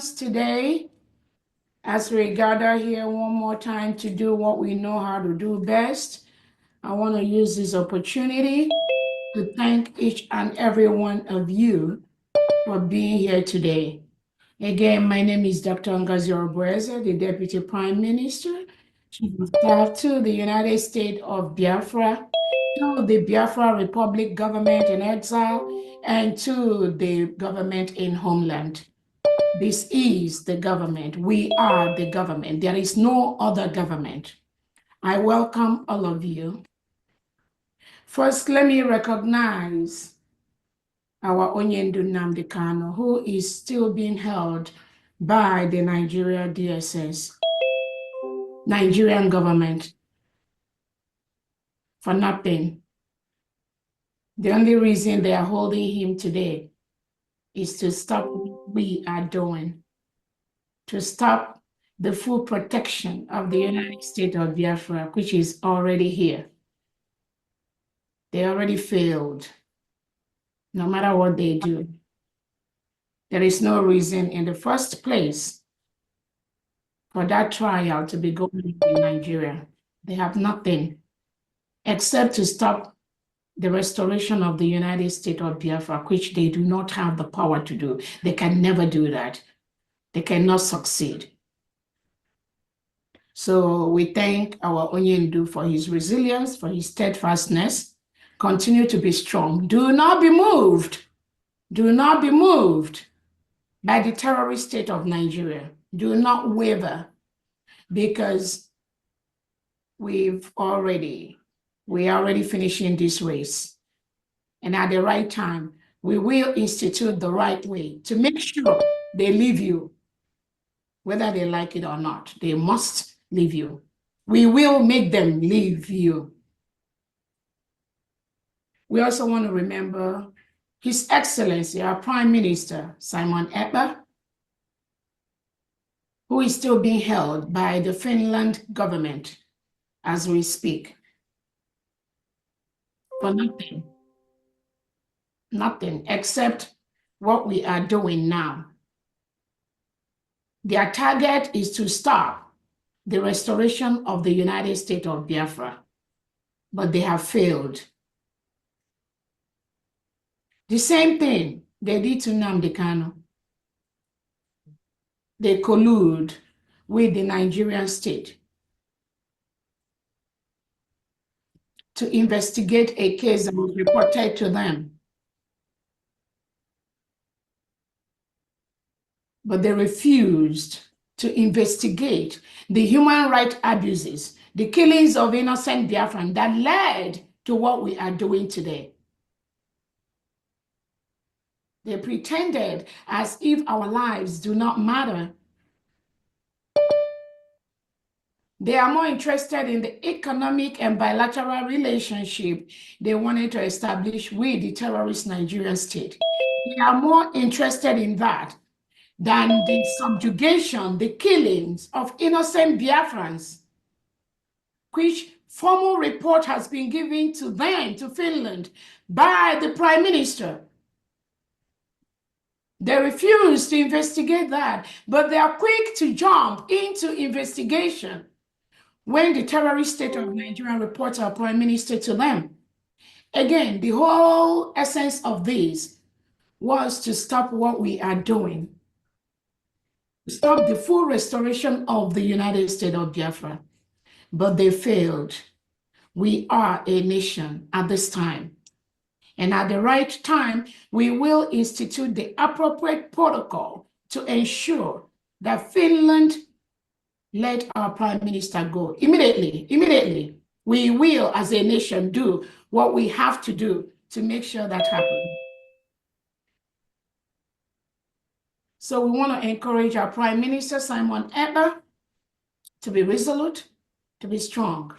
Biafrans, today, as we gather here one more time to do what we know how to do best, I want to use this opportunity to thank each and every one of you for being here today. Again, my name is Dr. Ngozi Orabueze, the Deputy Prime Minister, Chief of Staff to the United States of Biafra, to the Biafra Republic government in exile, and to the government in homeland. This is the government. We are the government. There is no other government. I welcome all of you. First, let me recognize our Onyendu Nnamdi Kanu, who is still being held by the Nigeria DSS, Nigerian government, for nothing. The only reason they are holding him today is to stop what we are doing, to stop the full protection of the United States of Biafra, which is already here. They already failed, no matter what they do. There is no reason in the first place for that trial to be going on in Nigeria. They have nothing except to stop the restoration of the United States of Biafra, which they do not have the power to do. They can never do that. They cannot succeed. So we thank our Onyendu for his resilience, for his steadfastness. Continue to be strong. Do not be moved. Do not be moved by the terrorist state of Nigeria. Do not waver, because we are already finishing this race. And at the right time, we will institute the right way to make sure they leave you, whether they like it or not. They must leave you. We will make them leave you. We also want to remember His Excellency, our Prime Minister, Simon Ekpa, who is still being held by the Finland government as we speak. For nothing except what we are doing now. Their target is to stop the restoration of the United States of Biafra, but they have failed. The same thing they did to Nnamdi Kanu. They collude with the Nigerian state to investigate a case that was reported to them. But they refused to investigate the human rights abuses, the killings of innocent Biafrans that led to what we are doing today. They pretended as if our lives do not matter. They are more interested in the economic and bilateral relationship they wanted to establish with the terrorist Nigerian state. They are more interested in that than the subjugation, the killings of innocent Biafrans, which formal report has been given to them, to Finland, by the Prime Minister. They refuse to investigate that, but they are quick to jump into investigation when the terrorist state of Nigeria reports our Prime Minister to them. Again, the whole essence of this was to stop what we are doing, stop the full restoration of the United States of Biafra, but they failed. We are a nation at this time. And at the right time, we will institute the appropriate protocol to ensure that Finland let our Prime Minister go immediately. We will, as a nation, do what we have to do to make sure that happens. So we want to encourage our Prime Minister, Simon Ekpa, to be resolute, to be strong.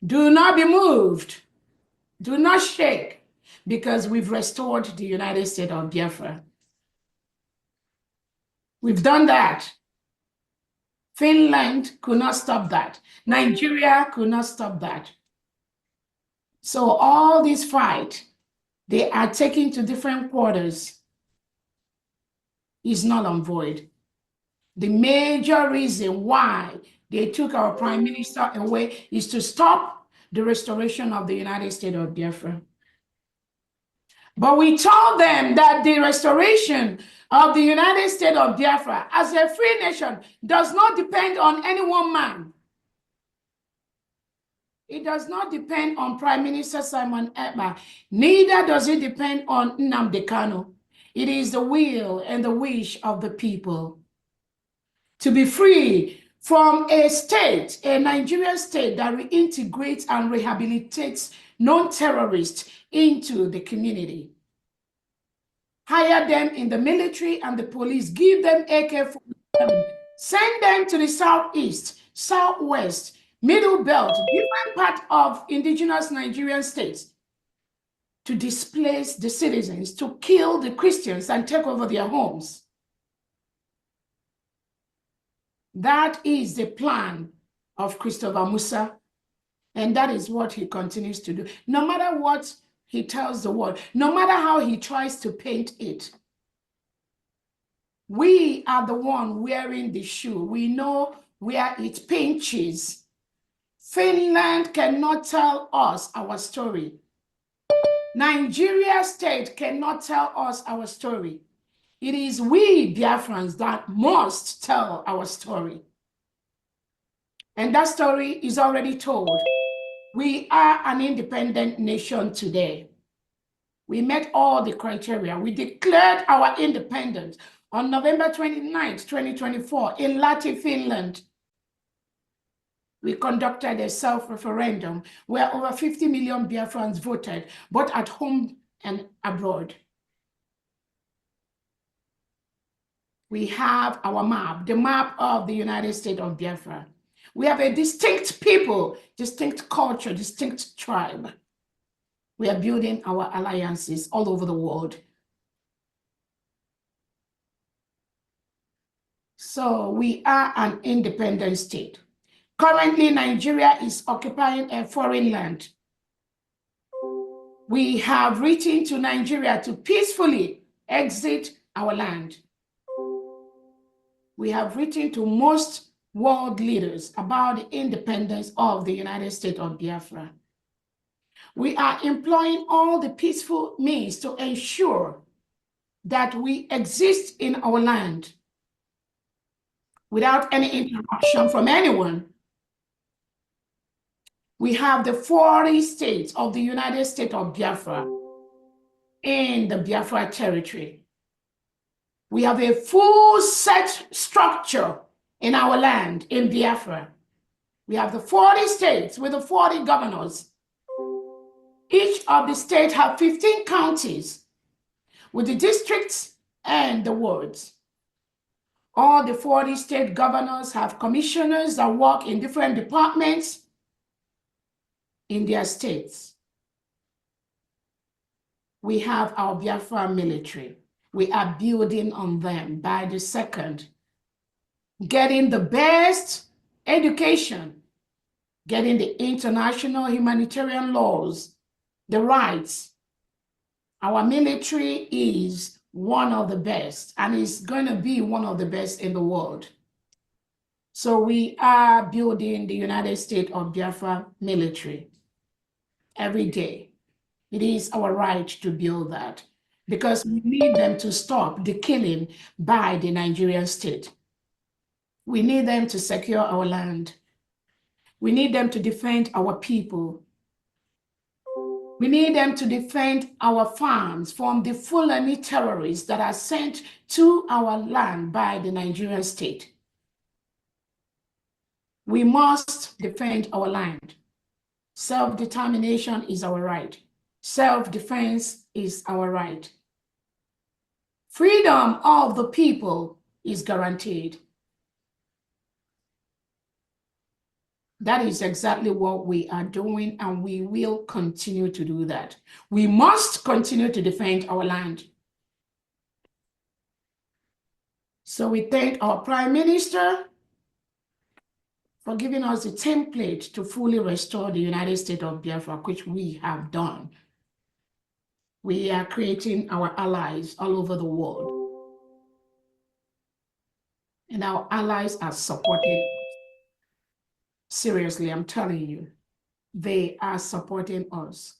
Do not be moved. Do not shake, because we've restored the United States of Biafra. We've done that. Finland could not stop that. Nigeria could not stop that. So all this fight, they are taken to different quarters, is null and void. The major reason why they took our prime minister away is to stop the restoration of the United States of Biafra. But we told them that the restoration of the United States of Biafra as a free nation does not depend on any one man. It does not depend on Prime Minister Simon Ekpa. Neither does it depend on Nnamdi Kanu. It is the will and the wish of the people to be free from a state, a Nigerian state that reintegrates and rehabilitates non-terrorists into the community. Hire them in the military and the police, give them AK-47, send them to the southeast, southwest, middle belt, different part of indigenous Nigerian states to displace the citizens, to kill the Christians and take over their homes. That is the plan of Christopher Musa, and that is what he continues to do. No matter what he tells the world, no matter how he tries to paint it, we are the one wearing the shoe. We know where it pinches. Finland cannot tell us our story. Nigeria state cannot tell us our story. It is we Biafrans that must tell our story. And that story is already told. We are an independent nation today. We met all the criteria. We declared our independence on November 29th, 2024 in Lahti, Finland. We conducted a self-referendum where over 50 million Biafrans voted, both at home and abroad. We have our map, the map of the United States of Biafra. We have a distinct people, distinct culture, distinct tribe. We are building our alliances all over the world. So we are an independent state. Currently, Nigeria is occupying a foreign land. We have written to Nigeria to peacefully exit our land. We have written to most world leaders about the independence of the United States of Biafra. We are employing all the peaceful means to ensure that we exist in our land without any interruption from anyone. We have the 40 states of the United States of Biafra in the Biafra territory. We have a full set structure in our land in Biafra. We have the 40 states with the 40 governors. Each of the states have 15 counties with the districts and the wards. All the 40 state governors have commissioners that work in different departments in their states. We have our Biafra military. We are building on them by the second, getting the best education, getting the international humanitarian laws, the rights. Our military is one of the best and is going to be one of the best in the world. So we are building the United States of Biafra military every day. It is our right to build that because we need them to stop the killing by the Nigerian state. We need them to secure our land. We need them to defend our people. We need them to defend our farms from the Fulani terrorists that are sent to our land by the Nigerian state. We must defend our land. Self-determination is our right. Self-defense is our right. Freedom of the people is guaranteed. That is exactly what we are doing, and we will continue to do that. We must continue to defend our land. So we thank our Prime Minister for giving us the template to fully restore the United States of Biafra, which we have done. We are creating our allies all over the world. and our allies are supporting us. Seriously, I'm telling you, they are supporting us.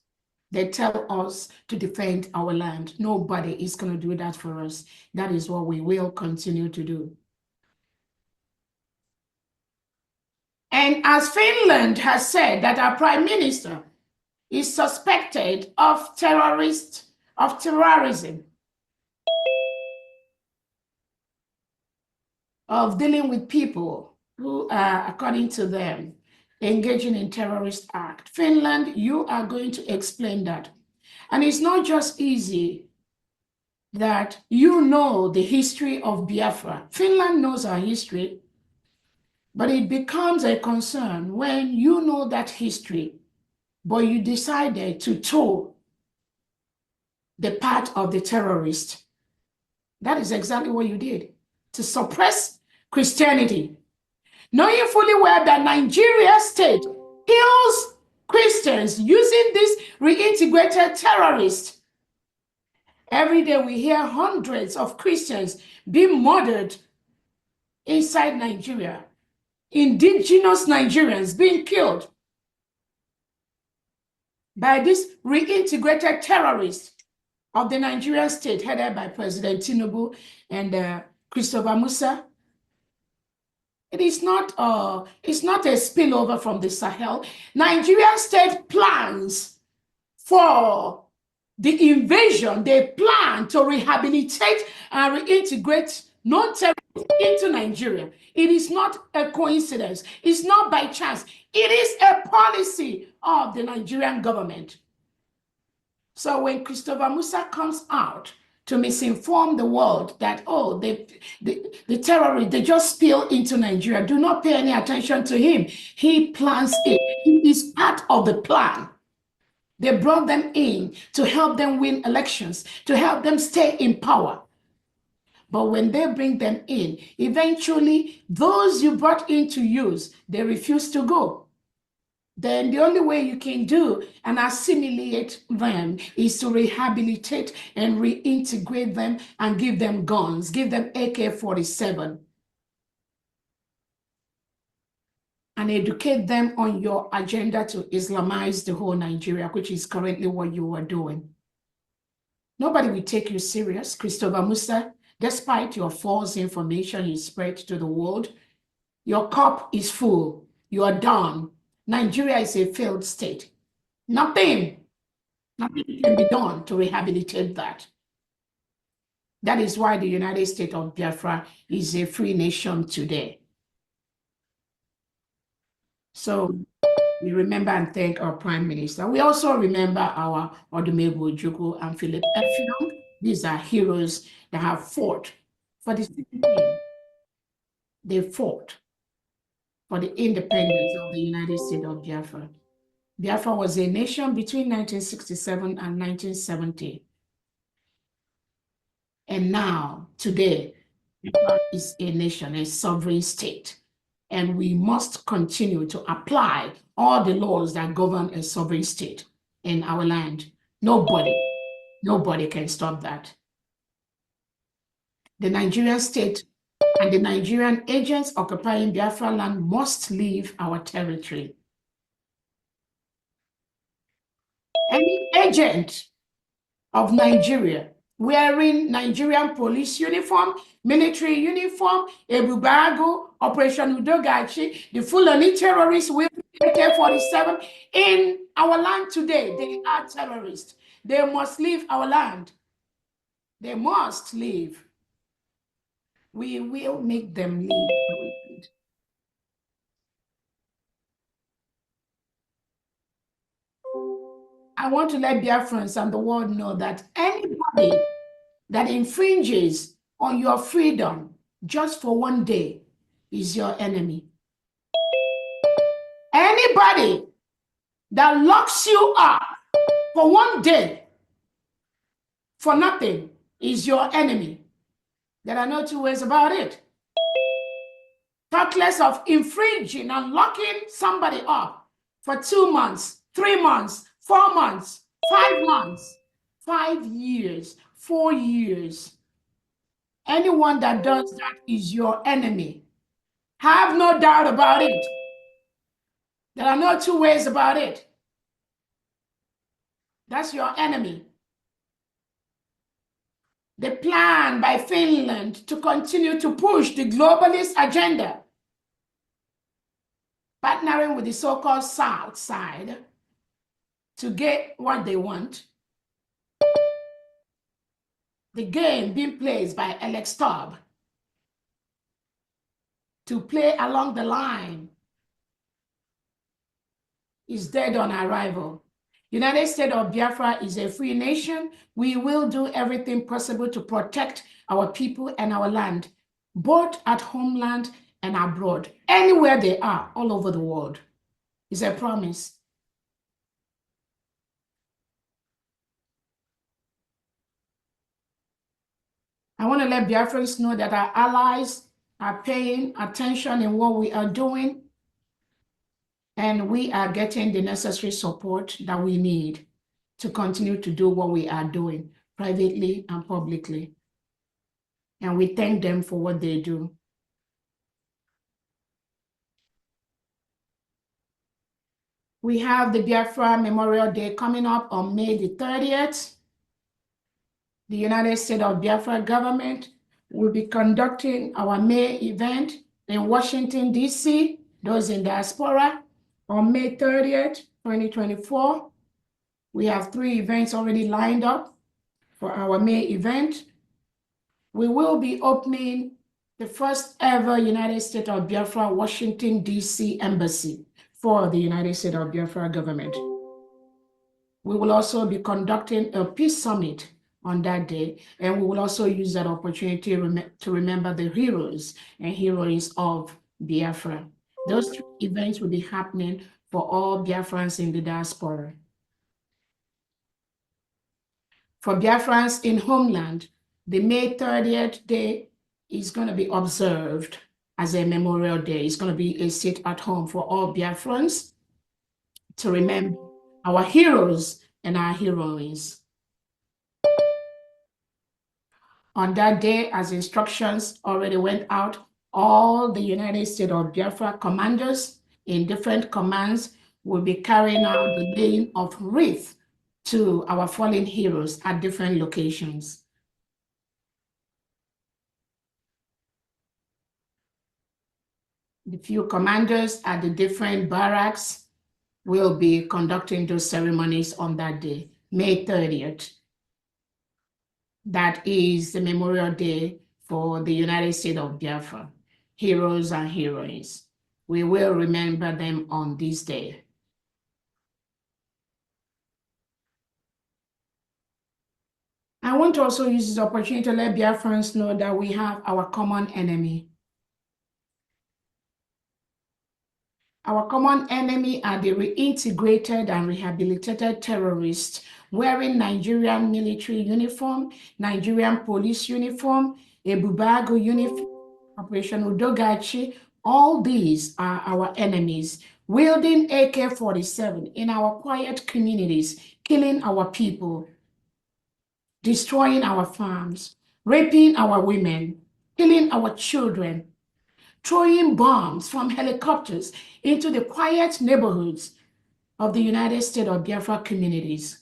They tell us to defend our land. Nobody is going to do that for us. That is what we will continue to do. And as Finland has said that our prime minister is suspected of terrorism, of dealing with people who are, according to them, engaging in terrorist act. Finland, you are going to explain that. And it's not just easy that you know the history of Biafra. Finland knows our history, but it becomes a concern when you know that history, but you decided to toe the path of the terrorist. That is exactly what you did, to suppress Christianity, knowing fully well that Nigeria state kills Christians using this reintegrated terrorist. Every day we hear hundreds of Christians being murdered inside Nigeria, indigenous Nigerians being killed by this reintegrated terrorist of the Nigerian state headed by President Tinubu and Christopher Musa. It's not a spillover from the Sahel. Nigerian state plans for the invasion. They plan to rehabilitate and reintegrate non-terrorists into Nigeria. It is not a coincidence. It's not by chance. It is a policy of the Nigerian government. So when Christopher Musa comes out to misinform the world that, oh, the terrorists, they just spill into Nigeria, do not pay any attention to him. He plans it. He is part of the plan. They brought them in to help them win elections, to help them stay in power. But when they bring them in, eventually those you brought in to use, they refuse to go. Then the only way you can do and assimilate them is to rehabilitate and reintegrate them and give them guns, give them AK-47, and educate them on your agenda to Islamize the whole Nigeria, which is currently what you are doing. Nobody will take you serious, Christopher Musa, despite your false information you spread to the world. Your cup is full. You are done. Nigeria is a failed state. Nothing can be done to rehabilitate that. That is why the United States of Biafra is a free nation today. So we remember and thank our Prime Minister. We also remember our Odumegwu Ojukwu and Philip Effiong. These are heroes that have fought for the same thing. They fought for the independence of the United States of Biafra. Biafra was a nation between 1967 and 1970. And now, today, Biafra is a nation, a sovereign state. And we must continue to apply all the laws that govern a sovereign state in our land. Nobody can stop that. The Nigerian state and the Nigerian agents occupying Biafra land must leave our territory. Any agent of Nigeria wearing Nigerian police uniform, military uniform, Ebubago, Operation Udogachi, the Fulani terrorists with AK-47 in our land today, they are terrorists. They must leave our land. They must leave. We will make them leave. I want to let Biafrans and the world know that anybody that infringes on your freedom just for one day is your enemy. Anybody that locks you up for one day for nothing is your enemy. There are no two ways about it. Talk less of infringing and locking somebody up for 2 months, 3 months, 4 months, 5 months, 5 years, 4 years. Anyone that does that is your enemy. Have no doubt about it. There are no two ways about it. That's your enemy. The plan by Finland to continue to push the globalist agenda, partnering with the so-called South side to get what they want. The game being played by Alex Stubb to play along the line is dead on arrival. United States of Biafra is a free nation. We will do everything possible to protect our people and our land, both at homeland and abroad, anywhere they are, all over the world. It's a promise. I want to let Biafrans know that our allies are paying attention in what we are doing, and we are getting the necessary support that we need to continue to do what we are doing privately and publicly. And we thank them for what they do. We have the Biafra Memorial Day coming up on May the 30th. The United States of Biafra government will be conducting our May event in Washington, D.C., those in diaspora, on May 30th, 2024. We have 3 events already lined up for our May event. We will be opening the first ever United States of Biafra Washington, D.C. embassy for the United States of Biafra government. We will also be conducting a peace summit on that day, and we will also use that opportunity to remember the heroes and heroines of Biafra. Those 3 events will be happening for all Biafrans in the diaspora. For Biafrans in homeland, the May 30th day is going to be observed as a Memorial Day. It's going to be a sit at home for all Biafrans to remember our heroes and our heroines. On that day, as instructions already went out, all the United States of Biafra commanders in different commands will be carrying out the laying of wreath to our fallen heroes at different locations. The few commanders at the different barracks will be conducting those ceremonies on that day, May 30th. That is the Memorial Day for the United States of Biafra, heroes and heroines. We will remember them on this day. I want to also use this opportunity to let Biafrans know that we have our common enemy. Our common enemy are the reintegrated and rehabilitated terrorists wearing Nigerian military uniform, Nigerian police uniform, a Bubago uniform, Operation Udogachi. All these are our enemies, wielding AK-47 in our quiet communities, killing our people, destroying our farms, raping our women, killing our children, throwing bombs from helicopters into the quiet neighborhoods of the United States of Biafra communities.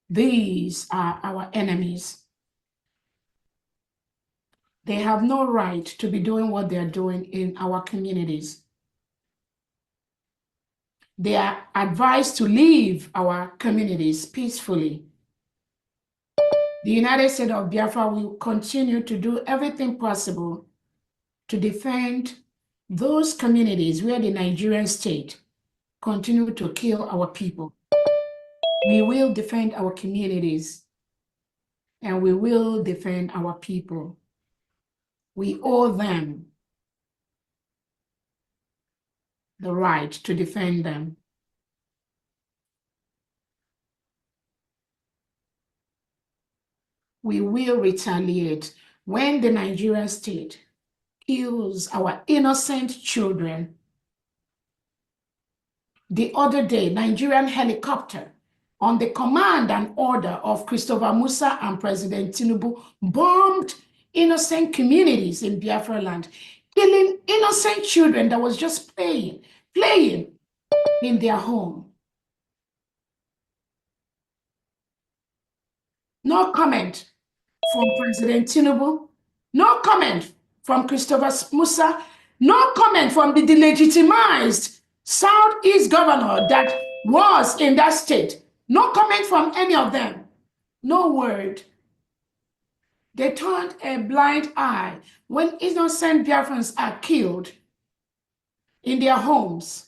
These are our enemies. They have no right to be doing what they're doing in our communities. They are advised to leave our communities peacefully. The United States of Biafra will continue to do everything possible to defend those communities where the Nigerian state continue to kill our people. We will defend our communities, and we will defend our people. We owe them the right to defend them. We will retaliate when the Nigerian state kills our innocent children. The other day, Nigerian helicopter on the command and order of Christopher Musa and President Tinubu bombed innocent communities in Biafra land, killing innocent children that was just playing in their home. No comment from President Tinubu. No comment from Christopher Musa. No comment from the delegitimized Southeast governor that was in that state. No comment from any of them. No word. They turned a blind eye when innocent Biafrans are killed in their homes.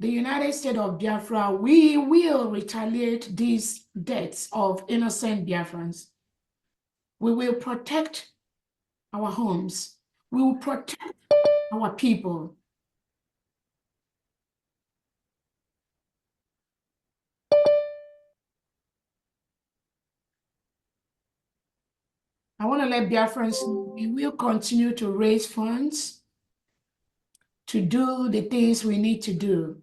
The United States of Biafra, we will retaliate these deaths of innocent Biafrans. We will protect our homes. We will protect our people. I want to let Biafrans know we will continue to raise funds to do the things we need to do.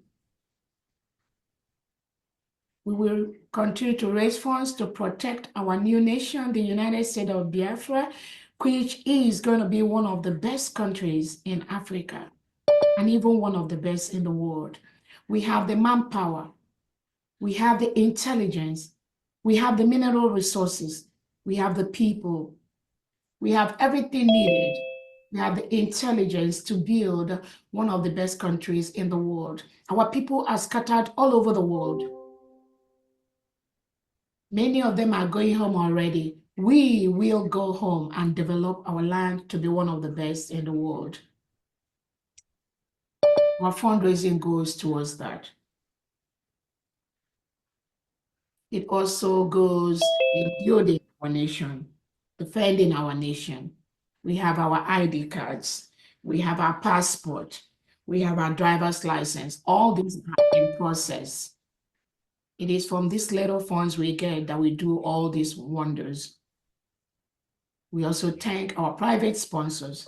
We will continue to raise funds to protect our new nation, the United States of Biafra, which is going to be one of the best countries in Africa and even one of the best in the world. We have the manpower. We have the intelligence. We have the mineral resources. We have the people. We have everything needed. We have the intelligence to build one of the best countries in the world. Our people are scattered all over the world. Many of them are going home already. We will go home and develop our land to be one of the best in the world. Our fundraising goes towards that. It also goes in building our nation, defending our nation. We have our ID cards. We have our passport. We have our driver's license. All these are in process. It is from these little funds we get that we do all these wonders. We also thank our private sponsors.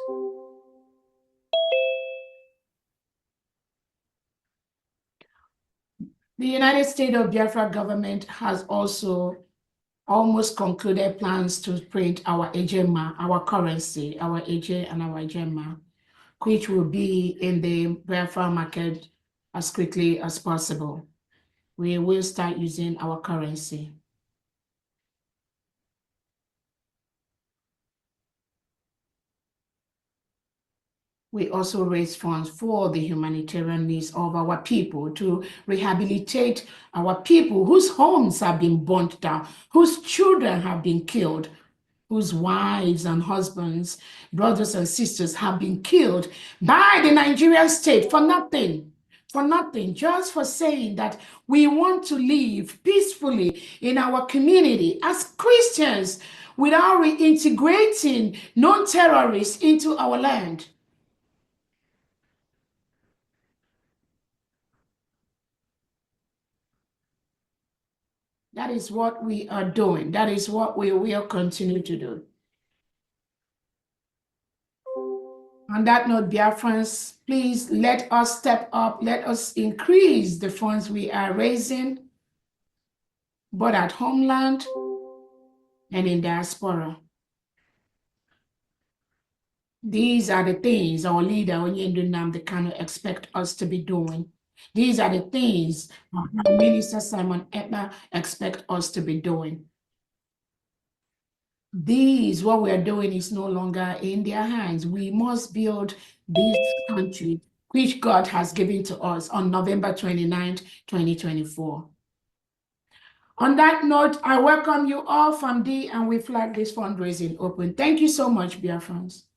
The United States of Biafra government has also almost concluded plans to print our ejema, our currency, our eje and our ejema, which will be in the Biafra market as quickly as possible. We will start using our currency. We also raise funds for the humanitarian needs of our people to rehabilitate our people whose homes have been burnt down, whose children have been killed, whose wives and husbands, brothers and sisters have been killed by the Nigerian state for nothing, just for saying that we want to live peacefully in our community as Christians without reintegrating non-terrorists into our land. That is what we are doing. That is what we will continue to do. On that note, Biafrans, please let us step up. Let us increase the funds we are raising, both at homeland and in diaspora. These are the things our leader, Onyendu Nnamdi Kanu, expect us to be doing. These are the things our Minister Simon Ekpa expect us to be doing. What we are doing is no longer in their hands. We must build this country, which God has given to us on November 29th, 2024. On that note, I welcome you all from D, and we flag this fundraising open. Thank you so much, Biafrans.